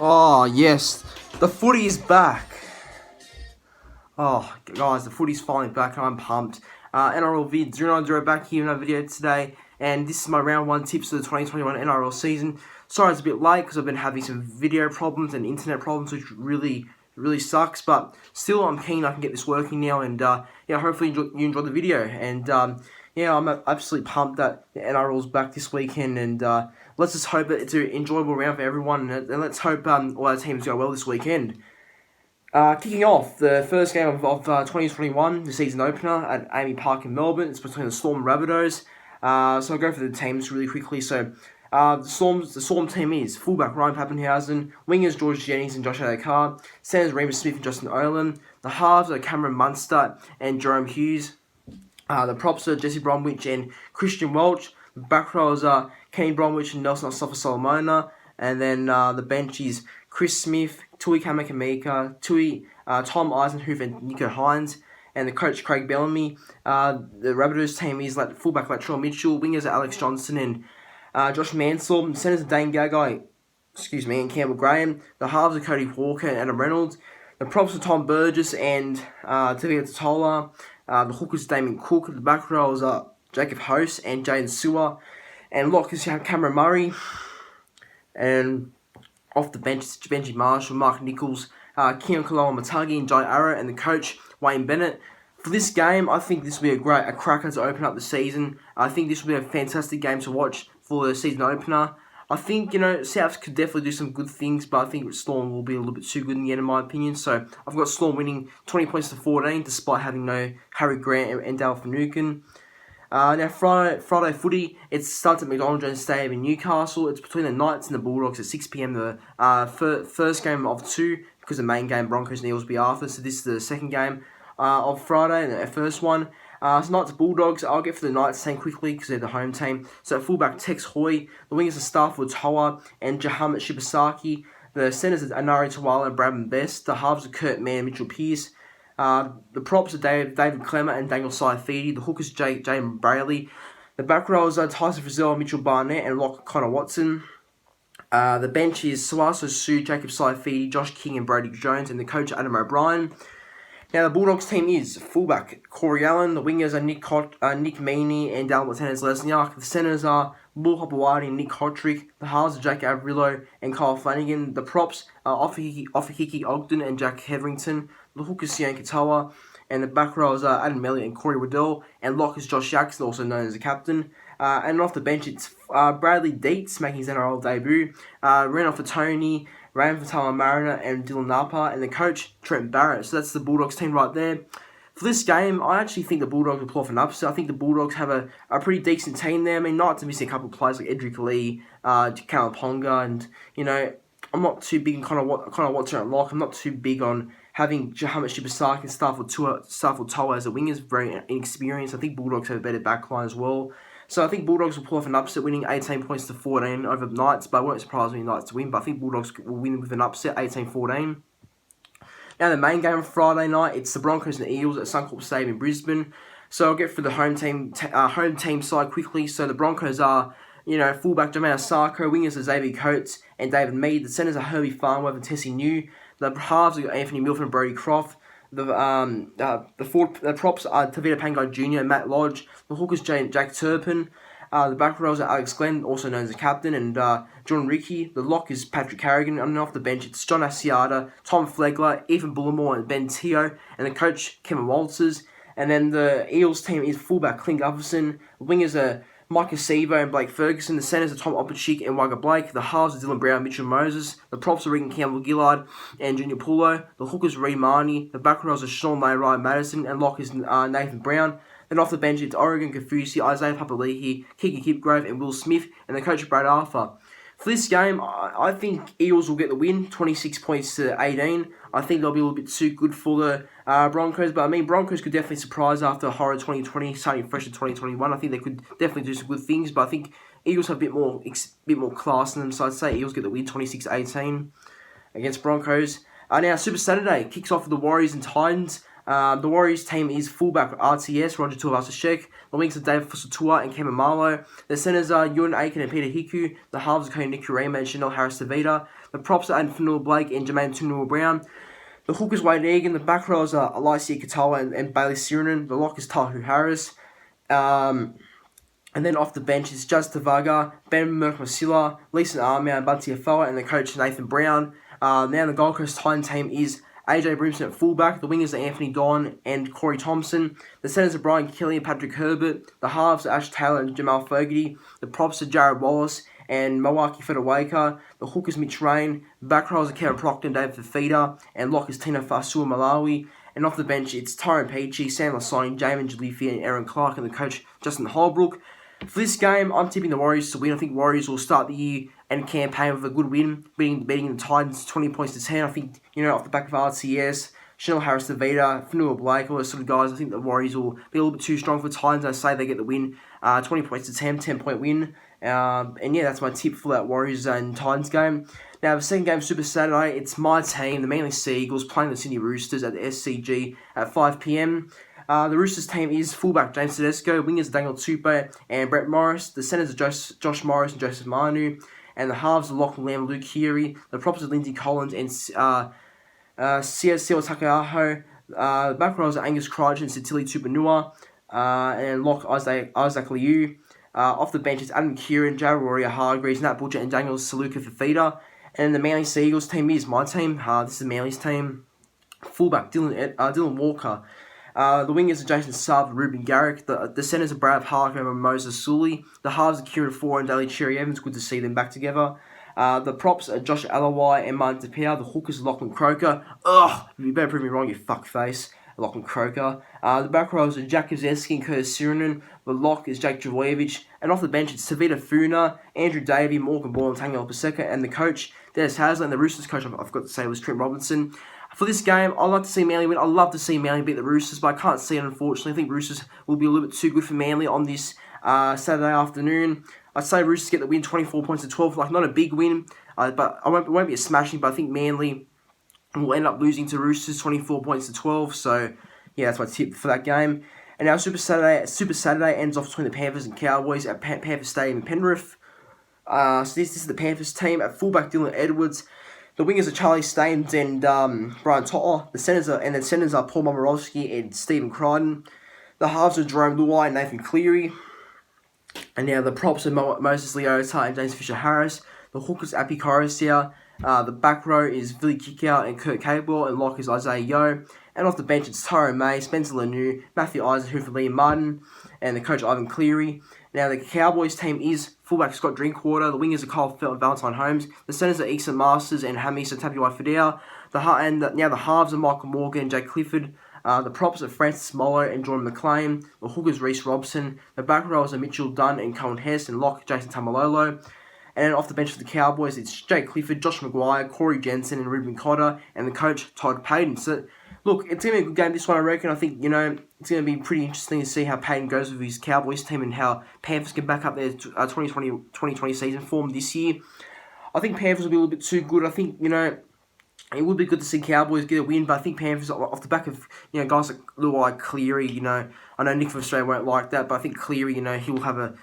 Oh, yes. The footy is back. Oh, guys, the footy's finally back and I'm pumped. NRL vid 090 back here in a video today. And this is my round 1 tips for the 2021 NRL season. Sorry it's a bit late because I've been having some video problems and internet problems, which really sucks. But still, I'm keen I can get this working now. And yeah, hopefully you enjoy the video. And yeah, I'm absolutely pumped that the NRL's back this weekend. And let's just hope that it's an enjoyable round for everyone. And let's hope all our teams go well this weekend. Kicking off, the first game of 2021, the season opener at Amy Park in Melbourne. It's between the Storm and Rabbitohs. So I'll go for the teams really quickly. So the Storm team is fullback Ryan Pappenhausen, wingers George Jennings and Josh Adokar, centers Remus Smith and Justin Olam, the halves are Cameron Munster and Jerome Hughes, the props are Jesse Bromwich and Christian Welch, the back rows are Kenny Bromwich and Nelson Asafa-Solomona, and then the bench is Chris Smith, Tui Kamakamika, Tom Eisenhuth and Nico Hines, and the coach Craig Bellamy. The Rabbitohs team is like fullback Latrell Mitchell, wingers are Alex Johnson and Josh Mansell, centers are Dane Gagai, and Campbell Graham. The halves are Cody Walker and Adam Reynolds. The props are Tom Burgess and Tevita Totola. The hookers Damien Cook. The back rows are Jacob Host and Jaden Sewer. And lockers Cameron Murray. And off the bench, it's Benji Marshall, Mark Nichols, Keon Kaloa Matagi, and Jai Arrow, and the coach, Wayne Bennett. For this game, I think this will be a cracker to open up the season. I think this will be a fantastic game to watch for the season opener. I think, Souths could definitely do some good things, but I think Storm will be a little bit too good in the end, in my opinion. So I've got Storm winning 20 points to 14, despite having no Harry Grant and Dale Finucane. Now, Friday footy, it starts at McDonald Jones Stadium in Newcastle. It's between the Knights and the Bulldogs at 6 p.m. The first game of two, because the main game, Broncos and Eels, will be after. So this is the second game of Friday, the first one. So Knights Bulldogs, I'll get for the Knights team quickly because they're the home team. So fullback Tex Hoy, the wingers are Starford Toa and Jahamat Shibasaki. The centers are Anari Tawala and Bradman Best. The halves are Kurt Mann and Mitchell Pearce. The props are David Clemmer and Daniel Saifidi. The hookers Jaden Brayley. The back rows are Tyson Frizzell, Mitchell Barnett, and Lock Connor Watson. The bench is Sawaso Sue, Jacob Saifidi, Josh King, and Brody Jones, and the coach Adam O'Brien. Now, the Bulldogs team is fullback Corey Allen. The wingers are Nick Meaney and Dallin Lieutenants Lesniak. The centers are Bull Hopewadi and Nick Hotrick. The halves are Jake Averillo and Kyle Flanagan. The props are Ofahiki Ogden and Jack Hetherington. The hookers Sian Katoa. And the back rows are Adam Elliott and Corey Waddell. And lock is Josh Jackson, also known as the captain. And off the bench, it's Bradley Dietz making his NRL debut. Ran for Tony, Ran for Tala Mariner, and Dylan Napa. And the coach, Trent Barrett. So that's the Bulldogs team right there. For this game, I actually think the Bulldogs will pull off an upset. I think the Bulldogs have a pretty decent team there. I mean, not to miss a couple of players like Edric Lee, Callum Ponga, and, I'm not too big on kind of what's around lock. I'm not too big on having Jahamat Shibasaki and Starford Toa as a wingers, very inexperienced. I think Bulldogs have a better backline as well. So I think Bulldogs will pull off an upset, winning 18 points to 14 over Knights, but it won't surprise me Knights to win. But I think Bulldogs will win with an upset, 18-14. Now the main game Friday night, it's the Broncos and Eels at Suncorp Stadium in Brisbane. So I'll get for the home team side quickly. So the Broncos are, fullback Jermaine Sarko, wingers are Xavier Coates and David Mead. The centers are Herbie Farnworth and Tessie New. The halves are Anthony Milford and Brody Croft. The props are Tavita Pangai Jr. and Matt Lodge. The hookers Jack Turpin. The back rows are Alex Glenn, also known as the captain, and John Ricky. The lock is Patrick Carrigan. And off the bench, it's John Asiata, Tom Flegler, Ethan Bullimore, and Ben Teo. And the coach, Kevin Walters. And then the Eels team is fullback Clint Gufferson. The wingers are Micah Sevo and Blake Ferguson. The centers are Tom Opachik and Wagga Blake. The halves are Dylan Brown, Mitchell Moses. The props are Regan Campbell-Gillard and Junior Pulo. The hookers are Reed Marnie. The back rows are Sean May, Ryan Madison. And lock is Nathan Brown. Then off the bench, it's Oregon Kafusi, Isaiah Papali'i, Kiki Kipgrove, and Will Smith. And the coach, Brad Arthur. For this game, I think Eels will get the win, 26 points to 18. I think they'll be a little bit too good for the Broncos, but I mean, Broncos could definitely surprise after horror 2020, starting fresh in 2021. I think they could definitely do some good things, but I think Eagles have a bit more class in them, so I'd say Eagles get the win, 26-18 against Broncos. Now, Super Saturday kicks off with the Warriors and Titans. The Warriors team is fullback RTS, Roger Tuivasa-Sheck. The wings are David Fusatua and Cameron Marlowe. The centres are Ewan Aiken and Peter Hiku. The halves are Cody Nikurima and Chanel Harris-Tavita. The props are Aiden Fanua-Blake and Jermaine Tunua-Brown. The hookers Wade Egan. The back rows are Alicia Katoa and Bailey Sirinen. The lock is Tahu Harris. And then off the bench is Jazz Tavaga, Ben Merkmasila, Lisa Armia and Bunty Afoa, and the coach Nathan Brown. Now the Gold Coast Titan team is AJ Brimson at fullback. The wingers are Anthony Don and Corey Thompson. The centres are Brian Kelly and Patrick Herbert. The halves are Ash Taylor and Jamal Fogarty. The props are Jared Wallace and Mawaki Fedawaka. The hookers Mitch Rain. Back rows are Kevin Proctor and David Fafita. And lock is Tina Fasua Malawi. And off the bench, it's Tyrone Peachy, Sam Lasoni, Jamin Jalifi, and Aaron Clark, and the coach Justin Holbrook. For this game, I'm tipping the Warriors to win. I think Warriors will start the year and campaign with a good win, beating the Titans 20 points to 10. I think, off the back of RTS, Chanel Harris-Tavita, Fanua Blake, all those sort of guys, I think the Warriors will be a little bit too strong for Titans. I say they get the win, 20 points to 10, 10-point win. And yeah, that's my tip for that Warriors and Titans game. Now, the second game, Super Saturday, it's my team, the Manly Sea Eagles, playing the Sydney Roosters at the SCG at 5 p.m. The Roosters team is fullback James Tedesco, wingers Daniel Tupou and Brett Morris. The centres are Josh Morris and Joseph Manu. And the halves are Lachlan Lamb, Luke Keary. The props are Lindsay Collins and Sia Takayaho. The back rows are Angus Crichton and Satili Tupanua. And lock Isaac Liu. Off the bench is Adam Kieran, Jared Warrior Hargreaves, Nat Butcher and Daniel Saluka Fafita. And the Manly Sea Eagles team is my team. This is the Manly's team. Fullback Dylan Walker. The wingers are Jason Saab and Ruben Garrick. The centres are Brad Harker and Moses Sully. The halves are Kieran Ford and Daly Cherry Evans. Good to see them back together. The props are Josh Alawai and Martin DePier. The hookers are Lachlan Croker. You better prove me wrong, you fuckface. Lachlan Croker. The back rows are Jack Kozetsky and Curtis Sirinen. The lock is Jake Dravojevic. And off the bench, it's Tavita Funa, Andrew Davey, Morgan Ball, and Tangela Paseka. And the coach, Dennis Hasler. And the Roosters coach, I forgot to say, was Trent Robinson. For this game, I'd like to see Manly win. I'd love to see Manly beat the Roosters, but I can't see it, unfortunately. I think Roosters will be a little bit too good for Manly on this Saturday afternoon. I'd say Roosters get the win, 24 points to 12. Not a big win, but it won't be a smashing, but I think Manly will end up losing to Roosters, 24 points to 12. So, yeah, that's my tip for that game. And now Super Saturday ends off between the Panthers and Cowboys at Panthers Stadium in Penrith. So this is the Panthers team. At fullback, Dylan Edwards. The wingers are Charlie Staines and Brian Totter. The centres are Paul Momorowski and Stephen Crichton. The halves are Jerome Luai and Nathan Cleary. And now the props are Moses Leota and James Fisher-Harris. The hookers Api Korosia. The back row is Billy Kickout and Kurt Cable. And lock is Isaiah Yeo. And off the bench, it's Tyrone May, Spencer Lanu, Matthew Eisenhuth and Liam Martin. And the coach Ivan Cleary. Now, the Cowboys team is fullback Scott Drinkwater. The wingers are Kyle Felt and Valentine Holmes. The centres are Eason Masters and Hamisa Tapuai Fidel. Now the halves are Michael Morgan and Jake Clifford. The props are Francis Mollo and Jordan McLean. The hookers Reece Robson. The back rows are Mitchell Dunn and Cohen Hess. And lock Jason Tamalolo. And then off the bench for the Cowboys, it's Jake Clifford, Josh McGuire, Corey Jensen and Ruben Cotter. And the coach Todd Payton. So, look, it's going to be a good game, this one, I reckon. I think, it's going to be pretty interesting to see how Payton goes with his Cowboys team and how Panthers can back up their 2020 season form this year. I think Panthers will be a little bit too good. I think, it would be good to see Cowboys get a win, but I think Panthers, off the back of, guys like Cleary, I know Nick from Australia won't like that, but I think Cleary, he will have a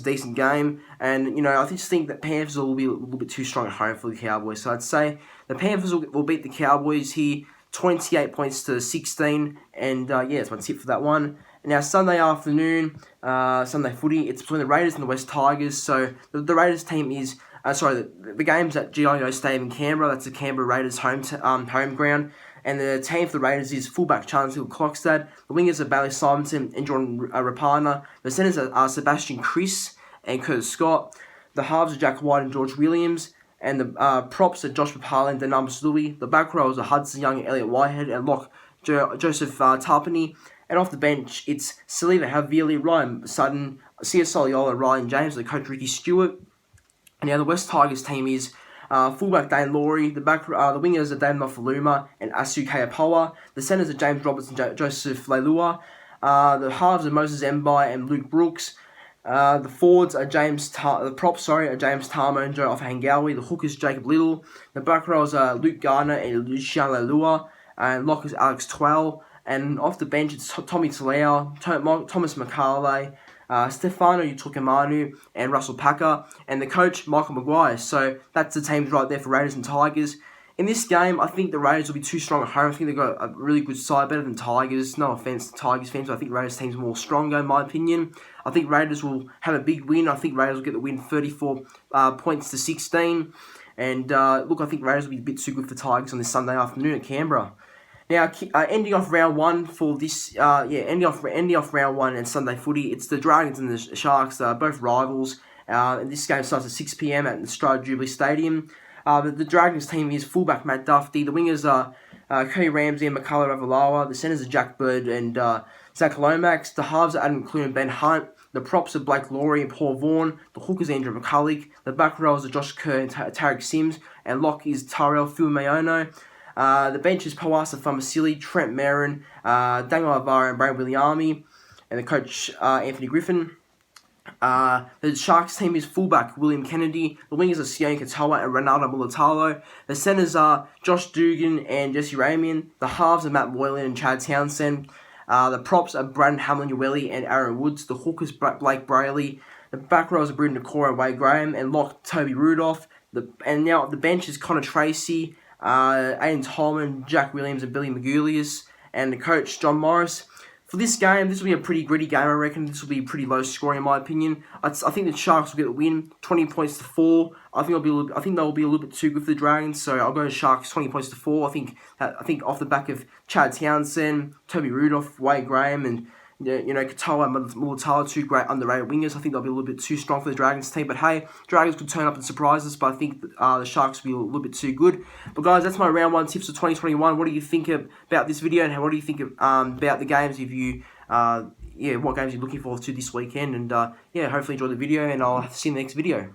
decent game. And, I just think that Panthers will be a little bit too strong at home for the Cowboys. So I'd say the Panthers will beat the Cowboys here, 28 points to 16, and that's my tip for that one. And now Sunday afternoon, Sunday footy, it's between the Raiders and the West Tigers. So the Raiders team is, the game's at GIO Stadium in Canberra. That's the Canberra Raiders home ground. And the team for the Raiders is fullback Charles Hill-Klokstad. The wingers are Bailey Simonson and Jordan Rapana. The centres are Sebastian Chris and Curtis Scott. The halves are Jack White and George Williams. And the props are Josh Papali and Denam Louis. The back rows are Hudson Young and Elliot Whitehead. And lock Joseph Tarpany. And off the bench, it's Saliva Havili, Ryan Sutton, Sia Soliola, Ryan James, and the coach Ricky Stewart. And now the West Tigers team is fullback Dane Laurie. The wingers are Dave Nofaluma and Asu Kayapawa. The centres are James Roberts and Joseph Leilua. The halves are Moses Mbai and Luke Brooks. The forwards are James Tarmo and Joe Ofahangawi. The hookers Jacob Little. The back rows are Luke Gardner and Lucian Leilua. And lockers Alex Twell. And off the bench, it's Tommy Talau, Thomas McCarley, Stefano Utoikamanu, and Russell Packer, and the coach, Michael Maguire. So that's the teams right there for Raiders and Tigers. In this game, I think the Raiders will be too strong at home. I think they've got a really good side, better than Tigers. No offense to Tigers fans, but I think Raiders team's more stronger, in my opinion. I think Raiders will have a big win. I think Raiders will get the win 34 points to 16. And look, I think Raiders will be a bit too good for Tigers on this Sunday afternoon at Canberra. Now, ending off round one for this, ending off round one and Sunday footy, it's the Dragons and the Sharks, both rivals. And this game starts at 6 p.m. at the Australia Jubilee Stadium. The Dragons team is fullback Matt Duffy. The wingers are Cody Ramsey and Makala Ravalawa. The centres are Jack Bird and Zach Lomax. The halves are Adam Clune and Ben Hunt. The props are Blake Laurie and Paul Vaughan. The hookers Andrew McCulloch. The back rows are Josh Kerr and Tarek Sims. And lock is Tyrell Fuimaono. The bench is Pawasa Famasili, Trent Merrin, Daniel Alvaro and Brad Williami. And the coach Anthony Griffin. The Sharks team is fullback William Kennedy. The wingers are Sione Katoa and Ronaldo Mulatalo. The centres are Josh Dugan and Jesse Ramian. The halves are Matt Moylan and Chad Townsend. The props are Braden Hamlin-Ueli and Aaron Woods. The hookers Blake Brayley. The back rows are Brendan Nakora and Wade Graham. And lock Toby Rudolph. And now the bench is Connor Tracy, Aidan Tolman, Jack Williams and Billy Magulius. And the coach John Morris. For this game, this will be a pretty gritty game, I reckon. This will be pretty low scoring, in my opinion. I think the Sharks will get the win, 20 points to 4. I think they'll be a little bit too good for the Dragons, so I'll go to Sharks 20 points to 4. I think off the back of Chad Townsend, Toby Rudolph, Wade Graham, and Katoa and Mulatalo, two great underrated wingers. I think they'll be a little bit too strong for the Dragons team. But hey, Dragons could turn up and surprise us, but I think the Sharks will be a little bit too good. But guys, that's my round one tips for 2021. What do you think about this video, and what do you think about the games? If you what games you're looking forward to this weekend? And hopefully enjoy the video, and I'll see you in the next video.